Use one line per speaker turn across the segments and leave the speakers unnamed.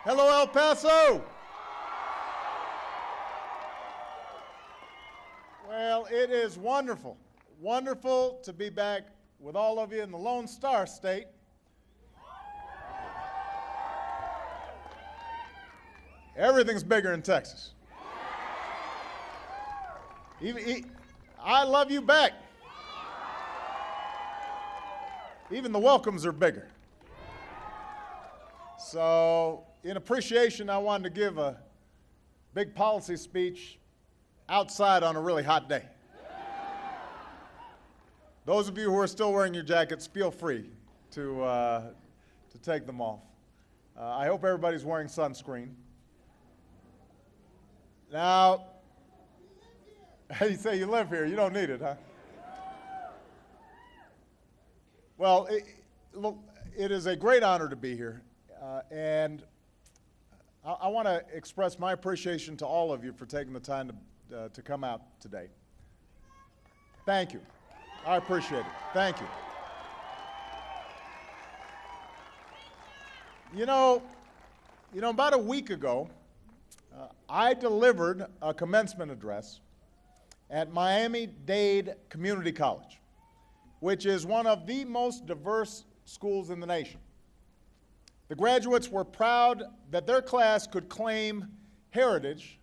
Hello, El Paso. Well, it is wonderful, wonderful to be back with all of you in the Lone Star State. Everything's bigger in Texas. I love you back. Even the welcomes are bigger. So, in appreciation, I wanted to give a big policy speech outside on a really hot day. Those of you who are still wearing your jackets, feel free to take them off. I hope everybody's wearing sunscreen. Now, you say you live here, you don't need it, huh? Well, it is a great honor to be here, and I want to express my appreciation to all of you for taking the time to come out today. Thank you. I appreciate it. Thank you. You know, about a week ago, I delivered a commencement address at Miami-Dade Community College, which is one of the most diverse schools in the nation. The graduates were proud that their class could claim heritage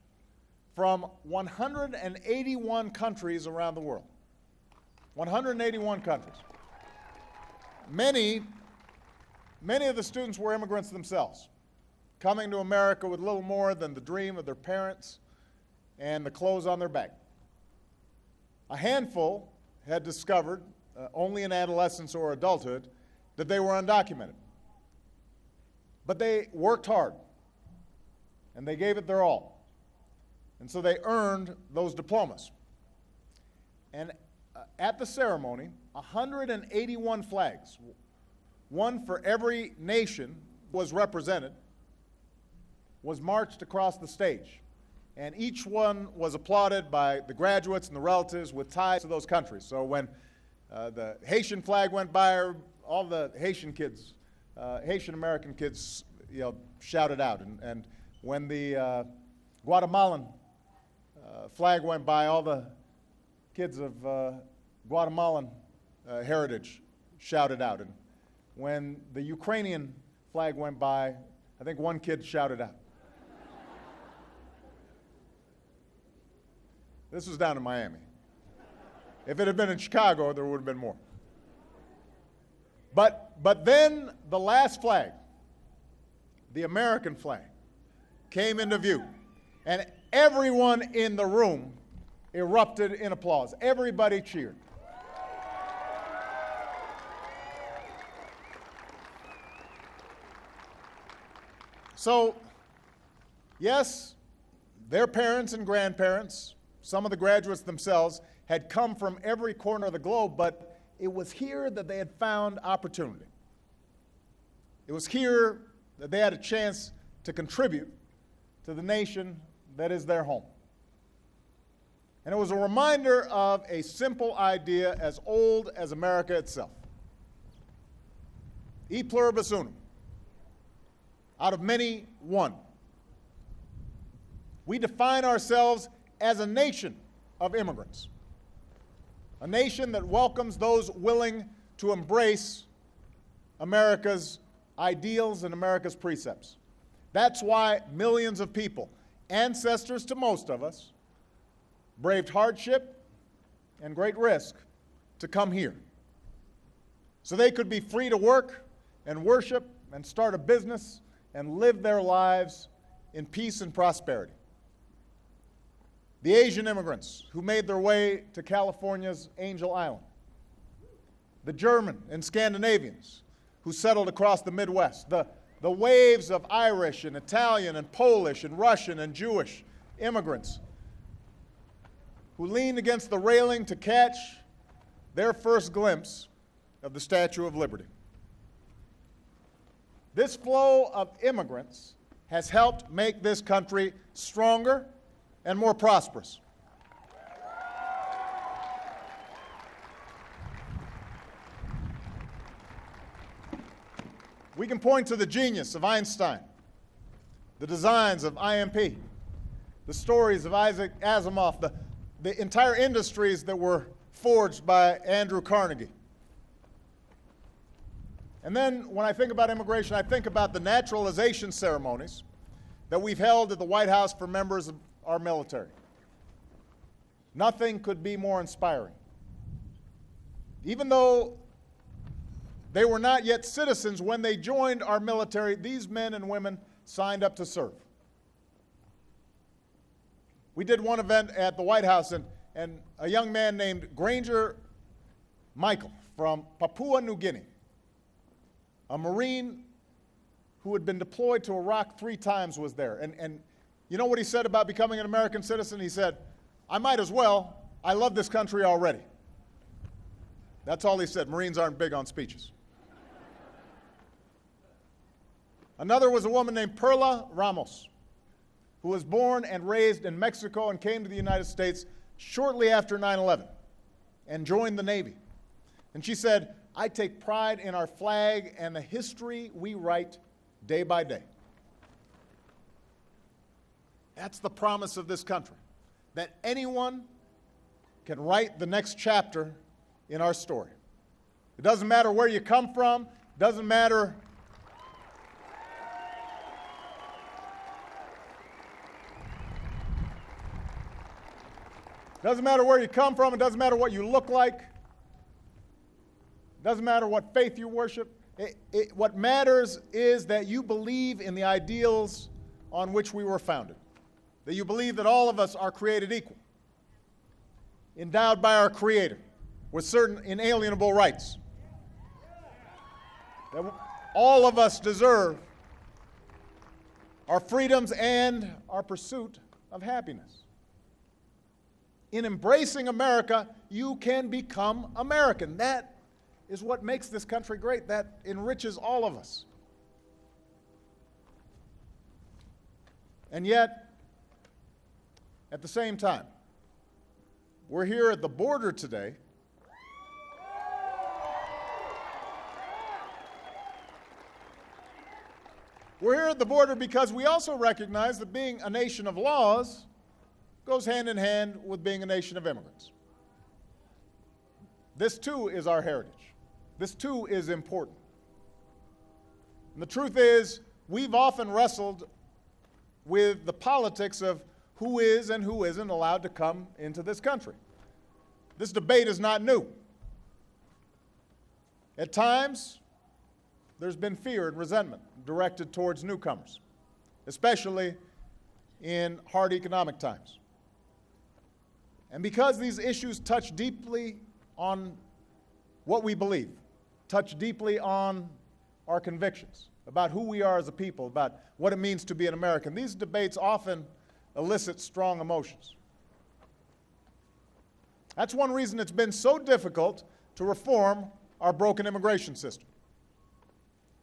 from 181 countries around the world. 181 countries. Many of the students were immigrants themselves, coming to America with little more than the dream of their parents and the clothes on their back. A handful had discovered, only in adolescence or adulthood, that they were undocumented. But they worked hard, and they gave it their all. And so they earned those diplomas. And at the ceremony, 181 flags, one for every nation was represented, was marched across the stage. And each one was applauded by the graduates and the relatives with ties to those countries. So when the Haitian flag went by, all the Haitian kids, Haitian American kids, shouted out. And when the Guatemalan flag went by, all the kids of Guatemalan heritage shouted out. And when the Ukrainian flag went by, I think one kid shouted out. This was down in Miami. If it had been in Chicago, there would have been more. But then the last flag, the American flag, came into view. And everyone in the room erupted in applause. Everybody cheered. So, yes, their parents and grandparents, some of the graduates themselves, had come from every corner of the globe, but it was here that they had found opportunity. It was here that they had a chance to contribute to the nation that is their home. And it was a reminder of a simple idea as old as America itself. E pluribus unum. Out of many, one. We define ourselves as a nation of immigrants, a nation that welcomes those willing to embrace America's ideals and America's precepts. That's why millions of people, ancestors to most of us, braved hardship and great risk to come here, so they could be free to work and worship and start a business and live their lives in peace and prosperity. The Asian immigrants who made their way to California's Angel Island. The German and Scandinavians who settled across the Midwest. The waves of Irish and Italian and Polish and Russian and Jewish immigrants who leaned against the railing to catch their first glimpse of the Statue of Liberty. This flow of immigrants has helped make this country stronger and more prosperous. We can point to the genius of Einstein, the designs of IMP, the stories of Isaac Asimov, the entire industries that were forged by Andrew Carnegie. And then when I think about immigration, I think about the naturalization ceremonies that we've held at the White House for members of our military. Nothing could be more inspiring. Even though they were not yet citizens, when they joined our military, these men and women signed up to serve. We did one event at the White House, and a young man named Granger Michael from Papua New Guinea, a Marine who had been deployed to Iraq 3 times, was there. And you know what he said about becoming an American citizen? He said, "I might as well. I love this country already." That's all he said. Marines aren't big on speeches. Another was a woman named Perla Ramos, who was born and raised in Mexico and came to the United States shortly after 9/11 and joined the Navy. And she said, "I take pride in our flag and the history we write day by day." That's the promise of this country, that anyone can write the next chapter in our story. It doesn't matter where you come from, doesn't matter where you come from, it doesn't matter what you look like, it doesn't matter what faith you worship. What matters is that you believe in the ideals on which we were founded, that you believe that all of us are created equal, endowed by our Creator with certain inalienable rights, that all of us deserve our freedoms and our pursuit of happiness. In embracing America, you can become American. That is what makes this country great. That enriches all of us. And yet, at the same time, we're here at the border today because we also recognize that being a nation of laws goes hand in hand with being a nation of immigrants. This too is our heritage. This too is important. And the truth is, we've often wrestled with the politics of who is and who isn't allowed to come into this country. This debate is not new. At times, there's been fear and resentment directed towards newcomers, especially in hard economic times. And because these issues touch deeply on what we believe, touch deeply on our convictions about who we are as a people, about what it means to be an American, these debates often elicit strong emotions. That's one reason it's been so difficult to reform our broken immigration system.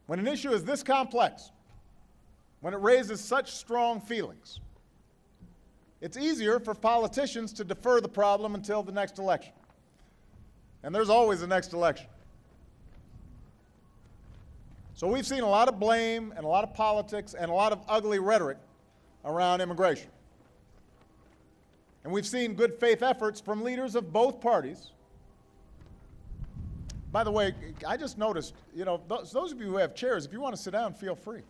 When an issue is this complex, when it raises such strong feelings, it's easier for politicians to defer the problem until the next election. And there's always a next election. So we've seen a lot of blame and a lot of politics and a lot of ugly rhetoric around immigration. And we've seen good faith efforts from leaders of both parties. By the way, I just noticed, those of you who have chairs, if you want to sit down, feel free.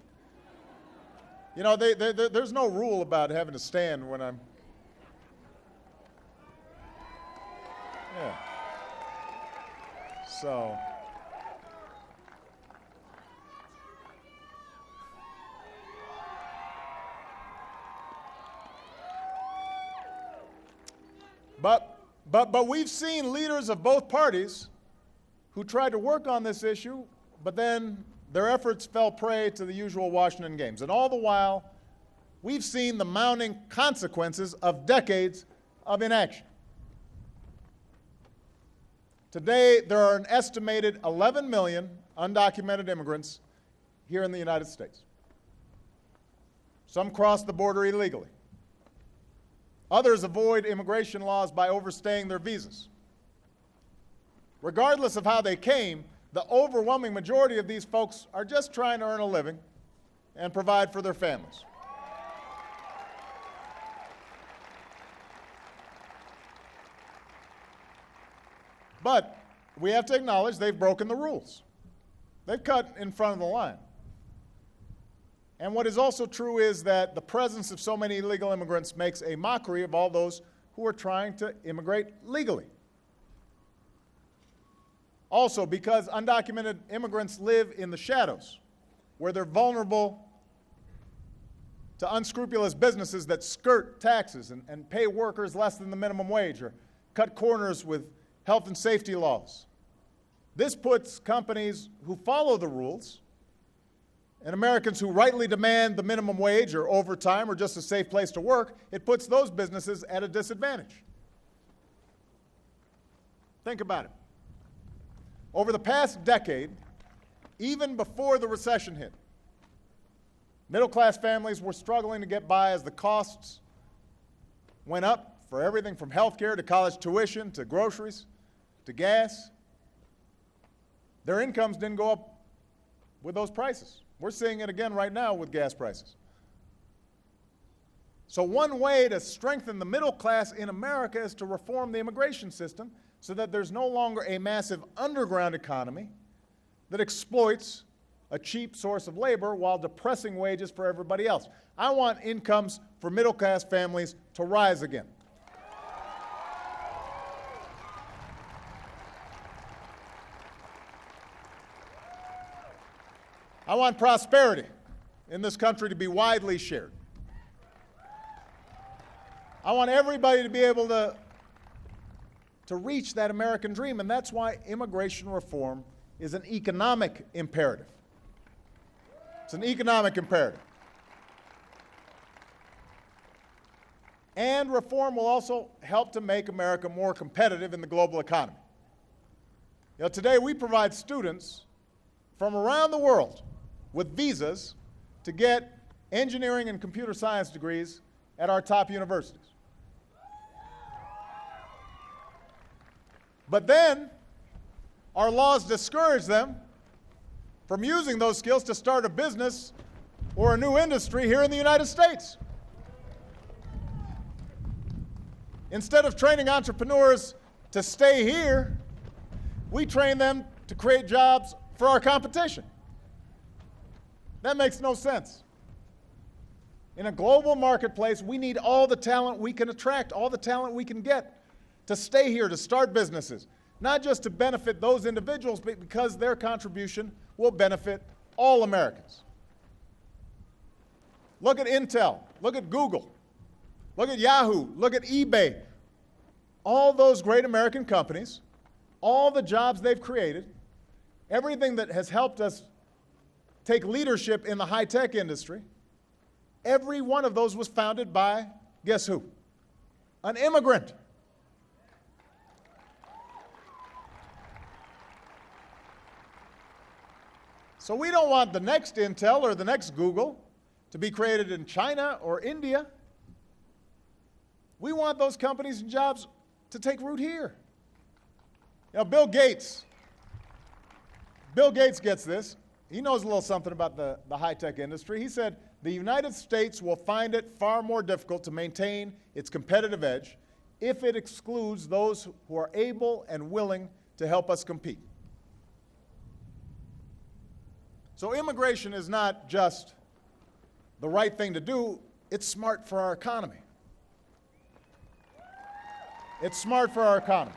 There's no rule about having to stand when I'm... Yeah. So... But we've seen leaders of both parties who tried to work on this issue, but then their efforts fell prey to the usual Washington games. And all the while, we've seen the mounting consequences of decades of inaction. Today, there are an estimated 11 million undocumented immigrants here in the United States. Some cross the border illegally. Others avoid immigration laws by overstaying their visas. Regardless of how they came, the overwhelming majority of these folks are just trying to earn a living and provide for their families. But we have to acknowledge they've broken the rules. They've cut in front of the line. And what is also true is that the presence of so many illegal immigrants makes a mockery of all those who are trying to immigrate legally. Also, because undocumented immigrants live in the shadows, where they're vulnerable to unscrupulous businesses that skirt taxes and pay workers less than the minimum wage or cut corners with health and safety laws. This puts companies who follow the rules and Americans who rightly demand the minimum wage or overtime or just a safe place to work, it puts those businesses at a disadvantage. Think about it. Over the past decade, even before the recession hit, middle-class families were struggling to get by as the costs went up for everything from health care to college tuition to groceries to gas. Their incomes didn't go up with those prices. We're seeing it again right now with gas prices. So one way to strengthen the middle class in America is to reform the immigration system so that there's no longer a massive underground economy that exploits a cheap source of labor while depressing wages for everybody else. I want incomes for middle-class families to rise again. I want prosperity in this country to be widely shared. I want everybody to be able to reach that American dream, and that's why immigration reform is an economic imperative. It's an economic imperative. And reform will also help to make America more competitive in the global economy. You know, today we provide students from around the world with visas to get engineering and computer science degrees at our top universities. But then our laws discourage them from using those skills to start a business or a new industry here in the United States. Instead of training entrepreneurs to stay here, we train them to create jobs for our competition. That makes no sense. In a global marketplace, we need all the talent we can attract, all the talent we can get to stay here, to start businesses, not just to benefit those individuals, but because their contribution will benefit all Americans. Look at Intel, look at Google, look at Yahoo, look at eBay. All those great American companies, all the jobs they've created, everything that has helped us take leadership in the high-tech industry, every one of those was founded by, guess who? An immigrant. So we don't want the next Intel or the next Google to be created in China or India. We want those companies and jobs to take root here. You know, Bill Gates gets this. He knows a little something about the high-tech industry. He said, the United States will find it far more difficult to maintain its competitive edge if it excludes those who are able and willing to help us compete. So immigration is not just the right thing to do, it's smart for our economy. It's smart for our economy.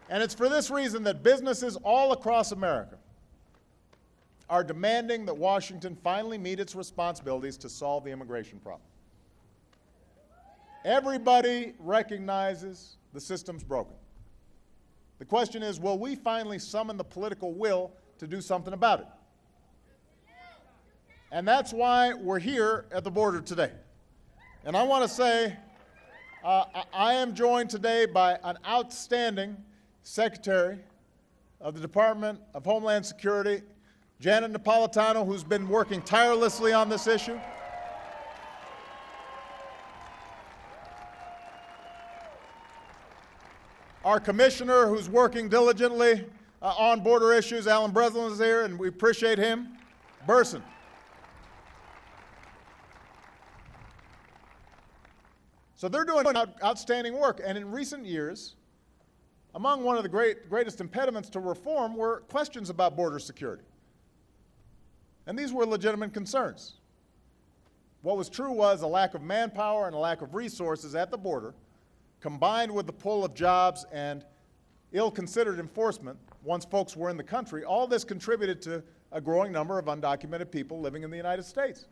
And it's for this reason that businesses all across America are demanding that Washington finally meet its responsibilities to solve the immigration problem. Everybody recognizes the system's broken. The question is, will we finally summon the political will to do something about it? And that's why we're here at the border today. And I want to say, I am joined today by an outstanding Secretary of the Department of Homeland Security, Janet Napolitano, who's been working tirelessly on this issue. Our Commissioner, who's working diligently on border issues, Alan Breslin, is here, and we appreciate him. Burson. So they're doing outstanding work. And in recent years, among one of the greatest impediments to reform were questions about border security. And these were legitimate concerns. What was true was a lack of manpower and a lack of resources at the border, combined with the pull of jobs and ill-considered enforcement once folks were in the country. All this contributed to a growing number of undocumented people living in the United States.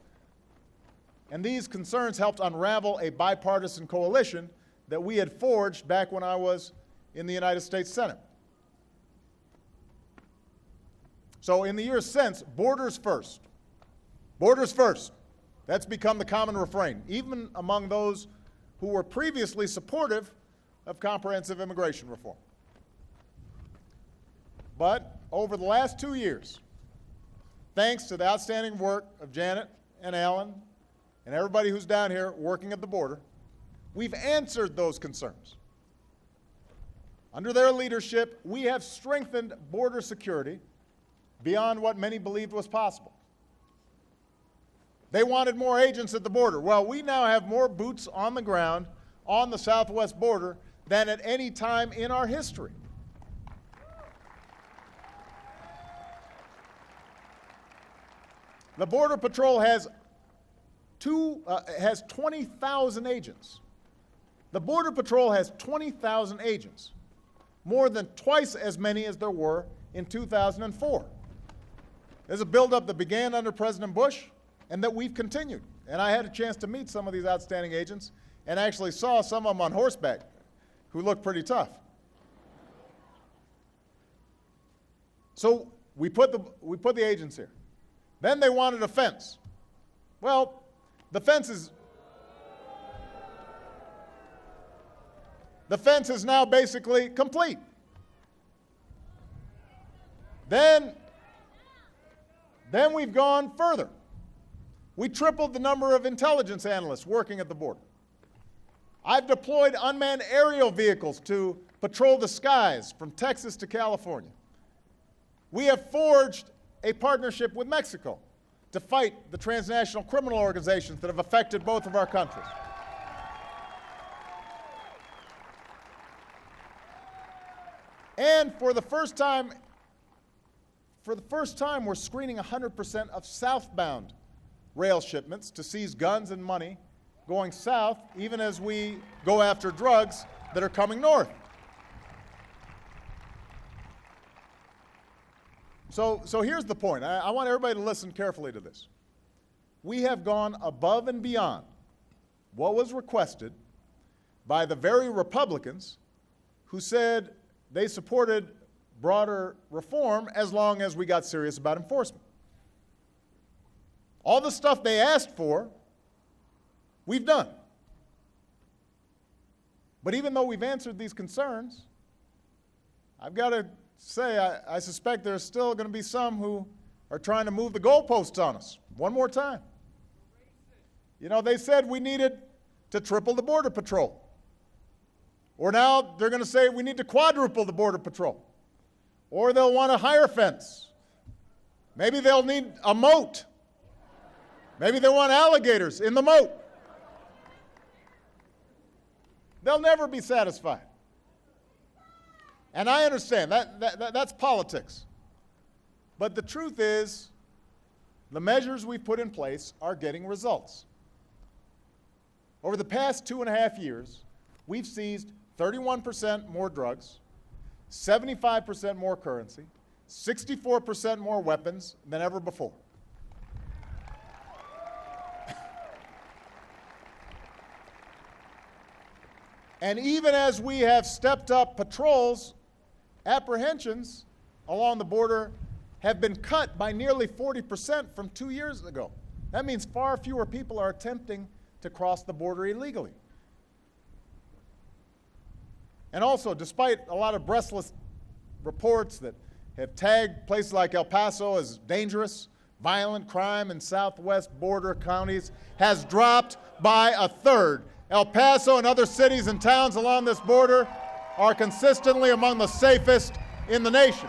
And these concerns helped unravel a bipartisan coalition that we had forged back when I was in the United States Senate. So in the years since, borders first. Borders first. That's become the common refrain, even among those who were previously supportive of comprehensive immigration reform. But over the last 2 years, thanks to the outstanding work of Janet and Alan and everybody who's down here working at the border, we've answered those concerns. Under their leadership, we have strengthened border security beyond what many believed was possible. They wanted more agents at the border. Well, we now have more boots on the ground on the southwest border than at any time in our history. The Border Patrol has 20,000 agents. The Border Patrol has 20,000 agents, more than twice as many as there were in 2004. There's a buildup that began under President Bush and that we've continued. And I had a chance to meet some of these outstanding agents and actually saw some of them on horseback who looked pretty tough. So we put the agents here. Then they wanted a fence. Well, the fence is now basically complete. Then we've gone further. We tripled the number of intelligence analysts working at the border. I've deployed unmanned aerial vehicles to patrol the skies from Texas to California. We have forged a partnership with Mexico to fight the transnational criminal organizations that have affected both of our countries. And for the first time, we're screening 100% of southbound rail shipments to seize guns and money going south, even as we go after drugs that are coming north. So here's the point. I want everybody to listen carefully to this. We have gone above and beyond what was requested by the very Republicans who said they supported broader reform as long as we got serious about enforcement. All the stuff they asked for, we've done. But even though we've answered these concerns, I've got to say I suspect there's still going to be some who are trying to move the goalposts on us one more time. You know, they said we needed to triple the Border Patrol. Or now they're going to say we need to quadruple the Border Patrol. Or they'll want a higher fence. Maybe they'll need a moat. Maybe they want alligators in the moat. They'll never be satisfied. And I understand that's politics. But the truth is, the measures we've put in place are getting results. Over the past 2.5 years, we've seized 31% more drugs, 75% more currency, 64% more weapons than ever before. And even as we have stepped up patrols, apprehensions along the border have been cut by nearly 40% from 2 years ago. That means far fewer people are attempting to cross the border illegally. And also, despite a lot of breathless reports that have tagged places like El Paso as dangerous, violent crime in southwest border counties has dropped by a third. El Paso and other cities and towns along this border are consistently among the safest in the nation.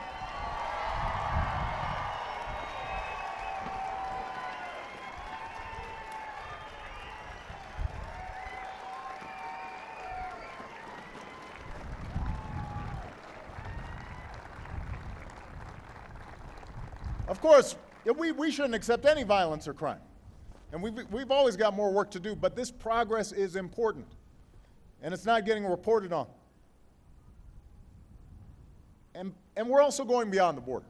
Of course, we shouldn't accept any violence or crime. And we've always got more work to do, but this progress is important. And it's not getting reported on. And we're also going beyond the border.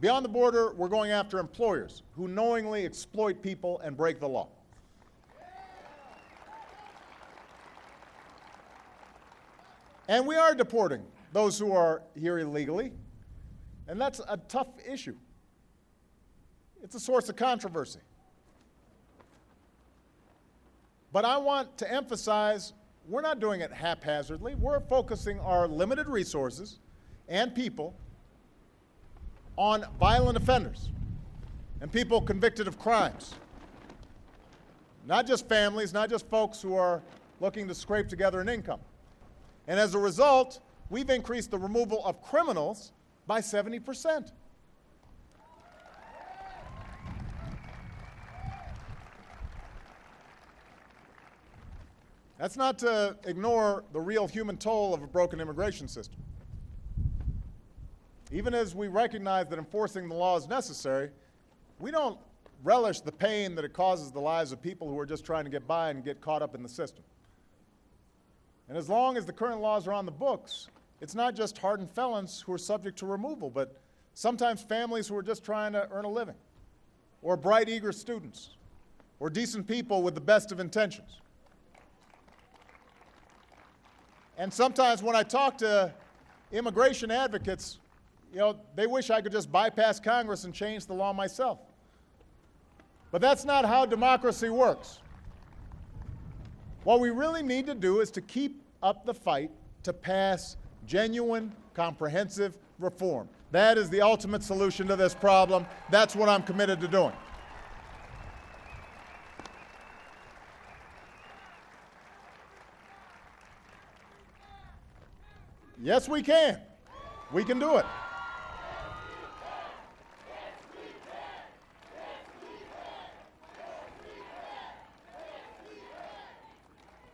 Beyond the border, we're going after employers who knowingly exploit people and break the law. And we are deporting those who are here illegally, and that's a tough issue. It's a source of controversy. But I want to emphasize we're not doing it haphazardly. We're focusing our limited resources and people on violent offenders and people convicted of crimes. Not just families, not just folks who are looking to scrape together an income. And as a result, we've increased the removal of criminals by 70%. That's not to ignore the real human toll of a broken immigration system. Even as we recognize that enforcing the law is necessary, we don't relish the pain that it causes the lives of people who are just trying to get by and get caught up in the system. And as long as the current laws are on the books, it's not just hardened felons who are subject to removal, but sometimes families who are just trying to earn a living, or bright, eager students, or decent people with the best of intentions. And sometimes when I talk to immigration advocates, they wish I could just bypass Congress and change the law myself. But that's not how democracy works. What we really need to do is to keep up the fight to pass genuine, comprehensive reform. That is the ultimate solution to this problem. That's what I'm committed to doing. Yes, we can. We can do it.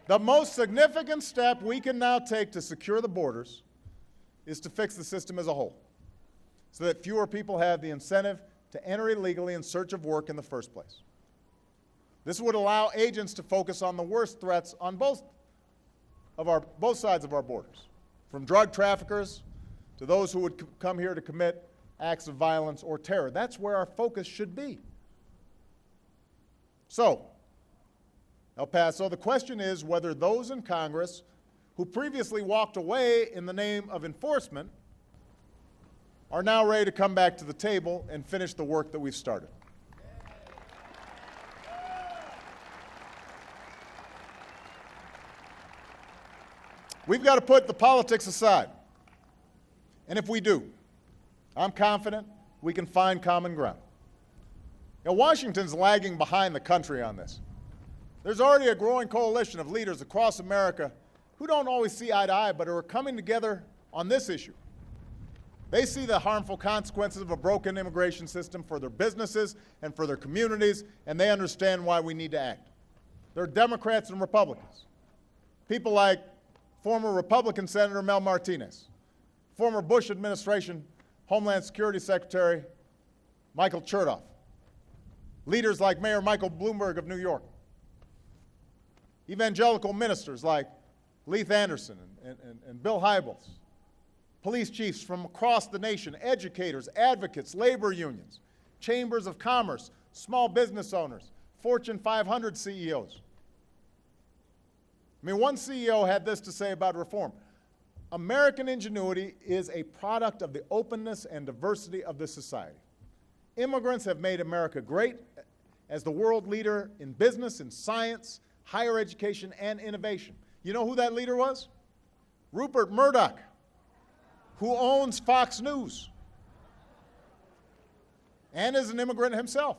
The most significant step we can now take to secure the borders is to fix the system as a whole, so that fewer people have the incentive to enter illegally in search of work in the first place. This would allow agents to focus on the worst threats on both sides of our borders, from drug traffickers to those who would come here to commit acts of violence or terror. That's where our focus should be. So, El Paso, the question is whether those in Congress who previously walked away in the name of enforcement are now ready to come back to the table and finish the work that we've started. We've got to put the politics aside. And if we do, I'm confident we can find common ground. Washington's lagging behind the country on this. There's already a growing coalition of leaders across America who don't always see eye to eye, but are coming together on this issue. They see the harmful consequences of a broken immigration system for their businesses and for their communities, and they understand why we need to act. There are Democrats and Republicans. People like former Republican Senator Mel Martinez, former Bush administration Homeland Security Secretary Michael Chertoff, leaders like Mayor Michael Bloomberg of New York, evangelical ministers like Leith Anderson and Bill Hybels, police chiefs from across the nation, educators, advocates, labor unions, chambers of commerce, small business owners, Fortune 500 CEOs. One CEO had this to say about reform. American ingenuity is a product of the openness and diversity of this society. Immigrants have made America great as the world leader in business, in science, higher education, and innovation. You know who that leader was? Rupert Murdoch, who owns Fox News and is an immigrant himself.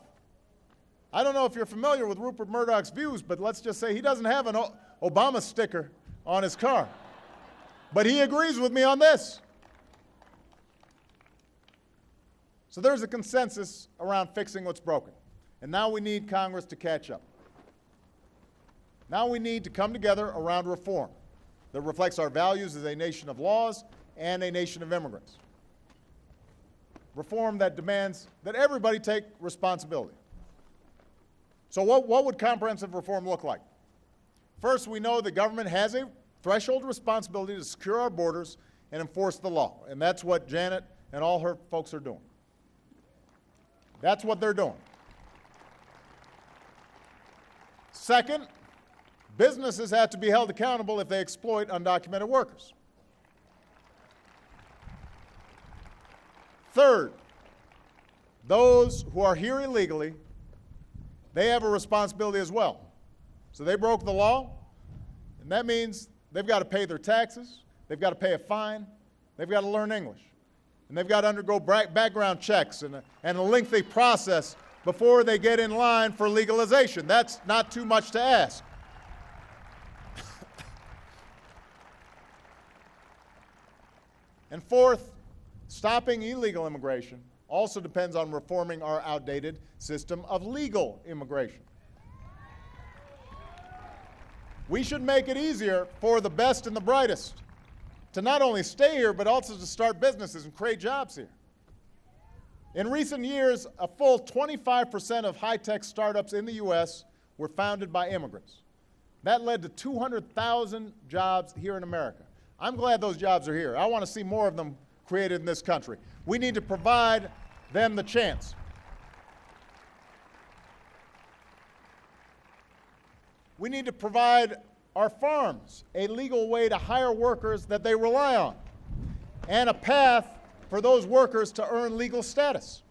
I don't know if you're familiar with Rupert Murdoch's views, but let's just say he doesn't have an Obama sticker on his car. But he agrees with me on this. So there's a consensus around fixing what's broken. And now we need Congress to catch up. Now we need to come together around reform that reflects our values as a nation of laws and a nation of immigrants. reform that demands that everybody take responsibility. So what would comprehensive reform look like? First, we know the government has a threshold responsibility to secure our borders and enforce the law, and that's what Janet and all her folks are doing. That's what they're doing. Second, businesses have to be held accountable if they exploit undocumented workers. Third, those who are here illegally, they have a responsibility as well. So they broke the law, and that means they've got to pay their taxes, they've got to pay a fine, they've got to learn English, and they've got to undergo background checks and a lengthy process before they get in line for legalization. That's not too much to ask. And fourth, stopping illegal immigration also depends on reforming our outdated system of legal immigration. We should make it easier for the best and the brightest to not only stay here, but also to start businesses and create jobs here. In recent years, a full 25% of high-tech startups in the U.S. were founded by immigrants. That led to 200,000 jobs here in America. I'm glad those jobs are here. I want to see more of them created in this country. We need to provide them the chance. We need to provide our farms a legal way to hire workers that they rely on, and a path for those workers to earn legal status.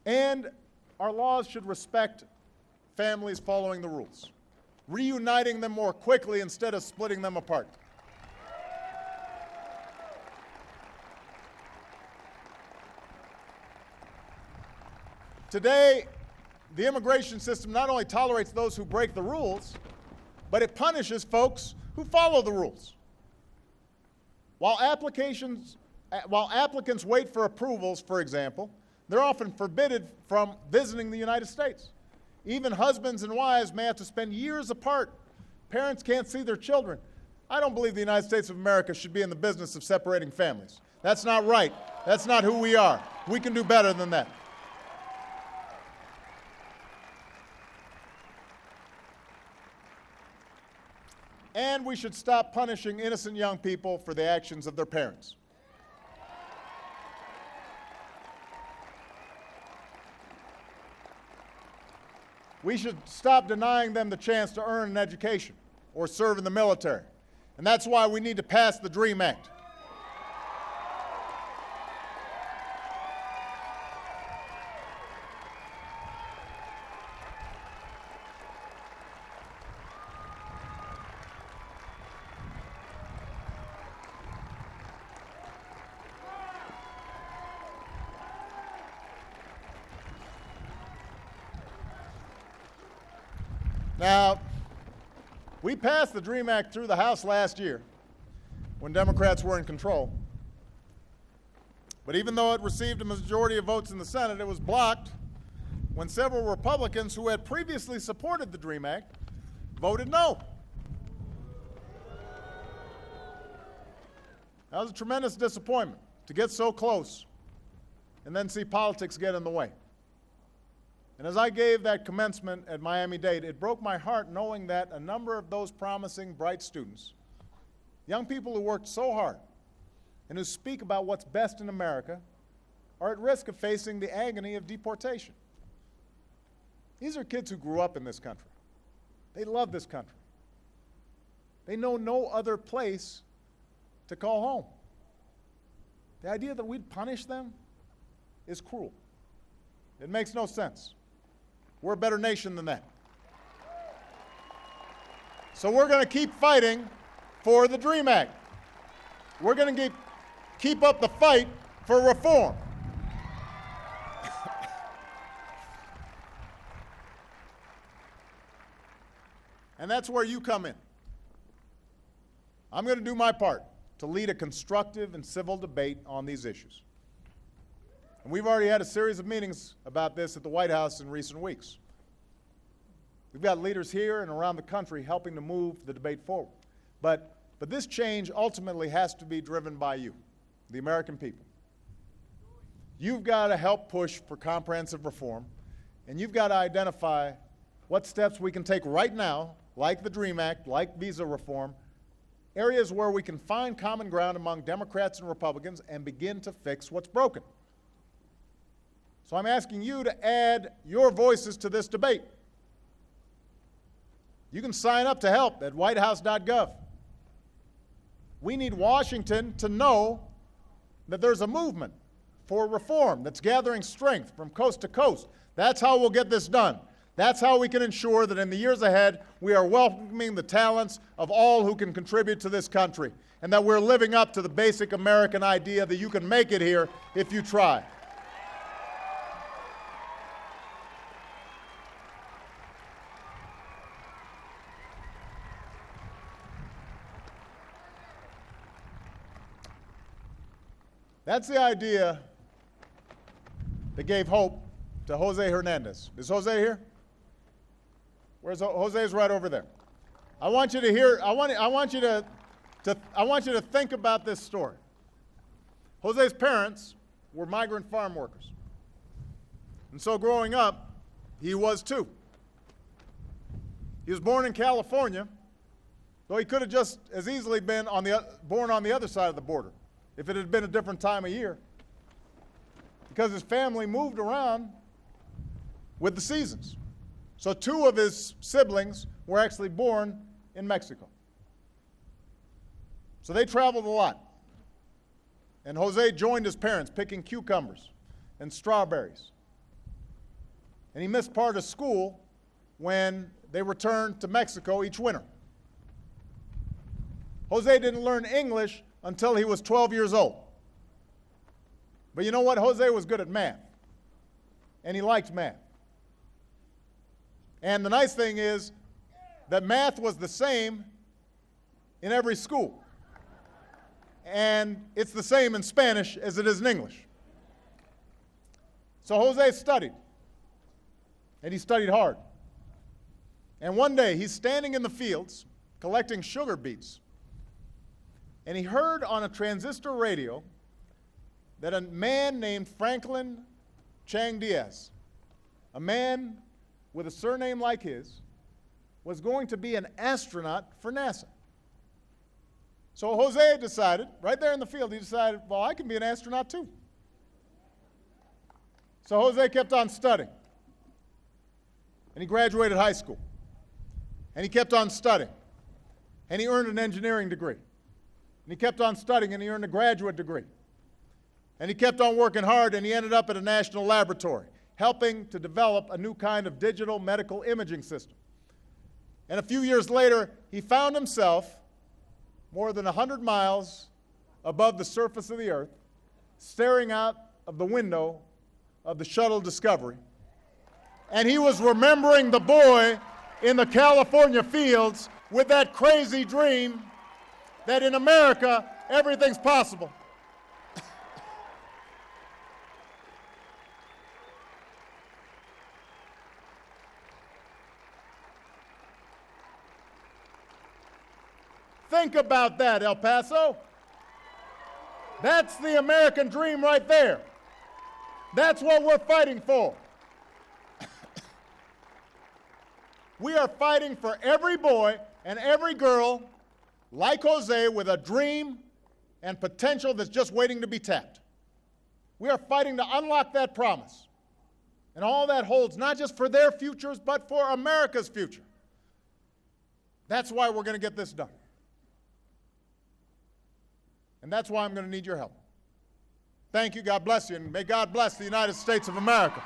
And our laws should respect families following the rules, reuniting them more quickly instead of splitting them apart. Today, the immigration system not only tolerates those who break the rules, but it punishes folks who follow the rules. While applicants wait for approvals, for example, they're often forbidden from visiting the United States. Even husbands and wives may have to spend years apart. Parents can't see their children. I don't believe the United States of America should be in the business of separating families. That's not right. That's not who we are. We can do better than that. And we should stop punishing innocent young people for the actions of their parents. We should stop denying them the chance to earn an education or serve in the military. And that's why we need to pass the DREAM Act. Now, we passed the DREAM Act through the House last year when Democrats were in control. But even though it received a majority of votes in the Senate, it was blocked when several Republicans who had previously supported the DREAM Act voted no. That was a tremendous disappointment to get so close and then see politics get in the way. And as I gave that commencement at Miami-Dade, it broke my heart knowing that a number of those promising, bright students, young people who worked so hard and who speak about what's best in America, are at risk of facing the agony of deportation. These are kids who grew up in this country. They love this country. They know no other place to call home. The idea that we'd punish them is cruel. It makes no sense. We're a better nation than that. So we're going to keep fighting for the DREAM Act. We're going to keep up the fight for reform. And that's where you come in. I'm going to do my part to lead a constructive and civil debate on these issues. And we've already had a series of meetings about this at the White House in recent weeks. We've got leaders here and around the country helping to move the debate forward. But this change ultimately has to be driven by you, the American people. You've got to help push for comprehensive reform, and you've got to identify what steps we can take right now, like the DREAM Act, like visa reform, areas where we can find common ground among Democrats and Republicans and begin to fix what's broken. So I'm asking you to add your voices to this debate. You can sign up to help at whitehouse.gov. We need Washington to know that there's a movement for reform that's gathering strength from coast to coast. That's how we'll get this done. That's how we can ensure that in the years ahead, we are welcoming the talents of all who can contribute to this country, and that we're living up to the basic American idea that you can make it here if you try. That's the idea that gave hope to Jose Hernandez. Is Jose here? Where's Jose's right over there. I want you to hear, I want you to think about this story. Jose's parents were migrant farm workers. And so growing up, he was too. He was born in California, though he could have just as easily been born on the other side of the border if it had been a different time of year, because his family moved around with the seasons. So 2 of his siblings were actually born in Mexico. So they traveled a lot. And Jose joined his parents picking cucumbers and strawberries. And he missed part of school when they returned to Mexico each winter. Jose didn't learn English until he was 12 years old. But you know what? Jose was good at math. And he liked math. And the nice thing is that math was the same in every school. And it's the same in Spanish as it is in English. So Jose studied. And he studied hard. And one day he's standing in the fields collecting sugar beets. And he heard on a transistor radio that a man named Franklin Chang Diaz, a man with a surname like his, was going to be an astronaut for NASA. So Jose decided, right there in the field, he decided, well, I can be an astronaut too. So Jose kept on studying. And he graduated high school. And he kept on studying. And he earned an engineering degree. And he kept on studying, and he earned a graduate degree. And he kept on working hard, and he ended up at a national laboratory, helping to develop a new kind of digital medical imaging system. And a few years later, he found himself more than 100 miles above the surface of the Earth, staring out of the window of the shuttle Discovery. And he was remembering the boy in the California fields with that crazy dream that in America, everything's possible. Think about that, El Paso. That's the American dream right there. That's what we're fighting for. We are fighting for every boy and every girl like Jose with a dream and potential that's just waiting to be tapped. We are fighting to unlock that promise. And all that holds not just for their futures, but for America's future. That's why we're going to get this done. And that's why I'm going to need your help. Thank you. God bless you. And may God bless the United States of America.